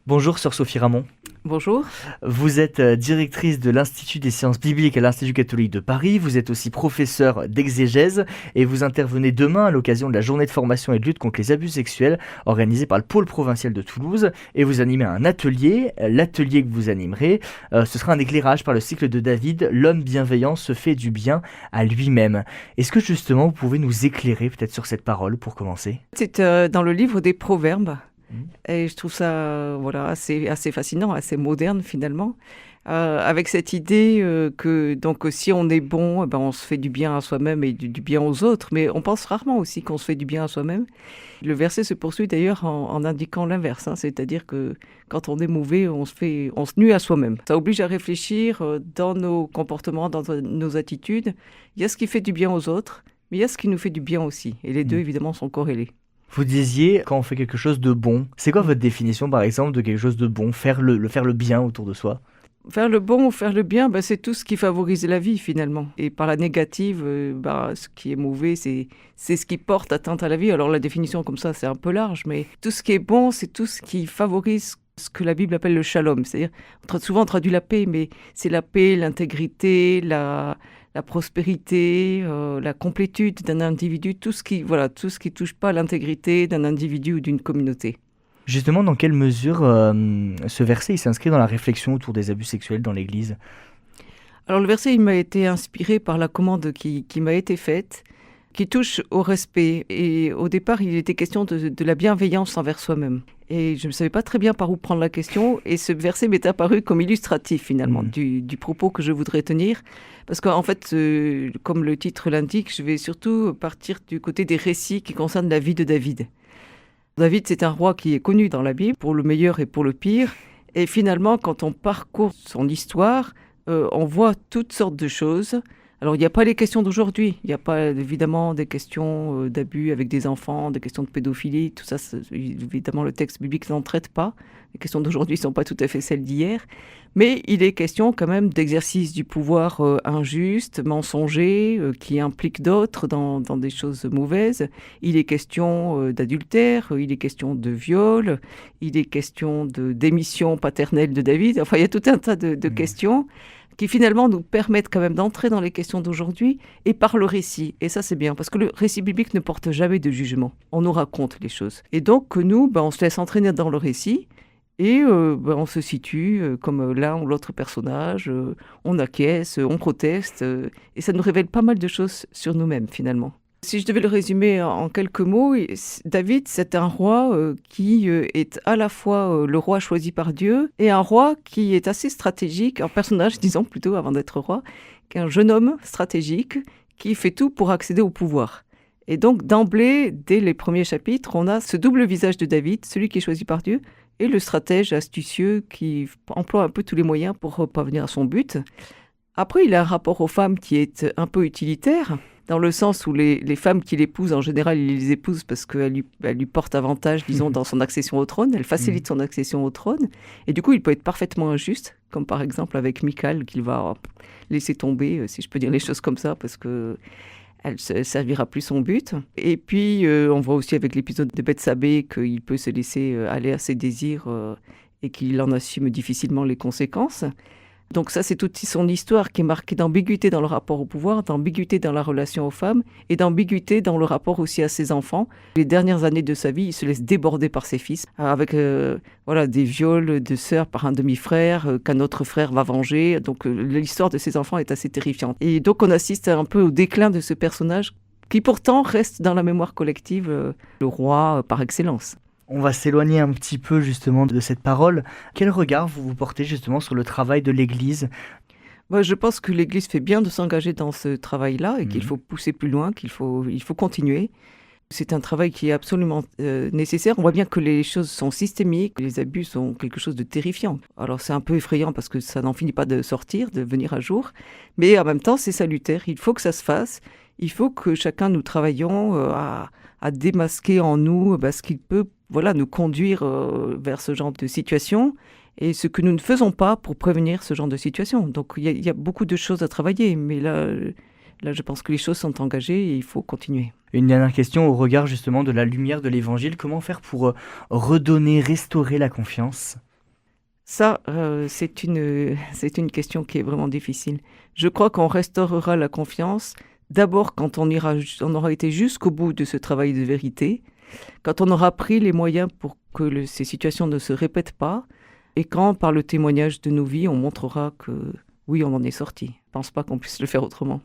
Bonjour sœur Sophie Ramon. Bonjour. Vous êtes directrice de l'Institut des sciences bibliques à l'Institut catholique de Paris. Vous êtes aussi professeure d'exégèse et vous intervenez demain à l'occasion de la journée de formation et de lutte contre les abus sexuels organisée par le pôle provincial de Toulouse. Et vous animez un atelier. L'atelier que vous animerez, ce sera un éclairage par le cycle de David. L'homme bienveillant se fait du bien à lui-même. Est-ce que justement vous pouvez nous éclairer peut-être sur cette parole pour commencer ? C'est dans le livre des Proverbes. Et je trouve ça assez fascinant, assez moderne finalement, avec cette idée que donc, si on est bon, on se fait du bien à soi-même et du bien aux autres, mais on pense rarement aussi qu'on se fait du bien à soi-même. Le verset se poursuit d'ailleurs en indiquant l'inverse, c'est-à-dire que quand on est mauvais, on se nuit à soi-même. Ça oblige à réfléchir dans nos comportements, dans nos attitudes. Il y a ce qui fait du bien aux autres, mais il y a ce qui nous fait du bien aussi, et les deux évidemment sont corrélés. Vous disiez quand on fait quelque chose de bon. C'est quoi votre définition par exemple de quelque chose de bon, faire le bien autour de soi ? Faire le bon ou faire le bien, c'est tout ce qui favorise la vie finalement. Et par la négative, ce qui est mauvais, c'est ce qui porte atteinte à la vie. Alors la définition comme ça, c'est un peu large, mais tout ce qui est bon, c'est tout ce qui favorise ce que la Bible appelle le shalom. C'est-à-dire, souvent on traduit la paix, mais c'est la paix, l'intégrité, la prospérité, la complétude d'un individu, tout ce qui touche pas à l'intégrité d'un individu ou d'une communauté. Justement, dans quelle mesure ce verset il s'inscrit dans la réflexion autour des abus sexuels dans l'Église ? Alors le verset, il m'a été inspiré par la commande qui m'a été faite, qui touche au respect. Et au départ, il était question de la bienveillance envers soi-même. Et je ne savais pas très bien par où prendre la question. Et ce verset m'est apparu comme illustratif finalement du propos que je voudrais tenir. Parce qu'en fait, comme le titre l'indique, je vais surtout partir du côté des récits qui concernent la vie de David. David, c'est un roi qui est connu dans la Bible, pour le meilleur et pour le pire. Et finalement, quand on parcourt son histoire, on voit toutes sortes de choses. Alors, il n'y a pas les questions d'aujourd'hui. Il n'y a pas, évidemment, des questions d'abus avec des enfants, des questions de pédophilie. Tout ça, évidemment, le texte biblique n'en traite pas. Les questions d'aujourd'hui ne sont pas tout à fait celles d'hier. Mais il est question quand même d'exercice du pouvoir injuste, mensonger, qui implique d'autres dans des choses mauvaises. Il est question d'adultère, il est question de viol, il est question de démission paternelle de David. Enfin, il y a tout un tas de questions qui finalement nous permettent quand même d'entrer dans les questions d'aujourd'hui et par le récit. Et ça, c'est bien, parce que le récit biblique ne porte jamais de jugement. On nous raconte les choses. Et donc, nous, on se laisse entraîner dans le récit et on se situe comme l'un ou l'autre personnage, on acquiesce, on proteste, et ça nous révèle pas mal de choses sur nous-mêmes, finalement. Si je devais le résumer en quelques mots, David, c'est un roi qui est à la fois le roi choisi par Dieu et un roi qui est assez stratégique, un personnage, disons plutôt, avant d'être roi, qu'un jeune homme stratégique qui fait tout pour accéder au pouvoir. Et donc, d'emblée, dès les premiers chapitres, on a ce double visage de David, celui qui est choisi par Dieu, et le stratège astucieux qui emploie un peu tous les moyens pour parvenir à son but. Après, il a un rapport aux femmes qui est un peu utilitaire, dans le sens où les femmes qu'il épouse, en général, il les épouse parce qu'elles lui portent avantage, disons, dans son accession au trône. Elle facilite son accession au trône. Et du coup, il peut être parfaitement injuste, comme par exemple avec Michal, qu'il va laisser tomber, si je peux dire les choses comme ça, parce que elle ne servira plus son but. Et puis, on voit aussi avec l'épisode de Bethsabée qu'il peut se laisser aller à ses désirs et qu'il en assume difficilement les conséquences. Donc ça, c'est toute son histoire qui est marquée d'ambiguïté dans le rapport au pouvoir, d'ambiguïté dans la relation aux femmes et d'ambiguïté dans le rapport aussi à ses enfants. Les dernières années de sa vie, il se laisse déborder par ses fils, avec des viols de sœurs par un demi-frère qu'un autre frère va venger. Donc l'histoire de ses enfants est assez terrifiante. Et donc on assiste un peu au déclin de ce personnage qui pourtant reste dans la mémoire collective le roi par excellence. On va s'éloigner un petit peu justement de cette parole. Quel regard vous portez justement sur le travail de l'Église ? Je pense que l'Église fait bien de s'engager dans ce travail-là et qu'il faut pousser plus loin, il faut continuer. C'est un travail qui est absolument nécessaire. On voit bien que les choses sont systémiques, les abus sont quelque chose de terrifiant. Alors c'est un peu effrayant parce que ça n'en finit pas de sortir, de venir à jour. Mais en même temps, c'est salutaire. Il faut que ça se fasse. Il faut que chacun nous travaillions à démasquer en nous ce qui peut nous conduire vers ce genre de situation et ce que nous ne faisons pas pour prévenir ce genre de situation. Donc il y a beaucoup de choses à travailler, mais là, je pense que les choses sont engagées et il faut continuer. Une dernière question au regard justement de la lumière de l'Évangile. Comment faire pour redonner, restaurer la confiance ? Ça, c'est une question qui est vraiment difficile. Je crois qu'on restaurera la confiance d'abord quand on aura été jusqu'au bout de ce travail de vérité, quand on aura pris les moyens pour que ces situations ne se répètent pas, et quand, par le témoignage de nos vies, on montrera que oui, on en est sorti. Je ne pense pas qu'on puisse le faire autrement.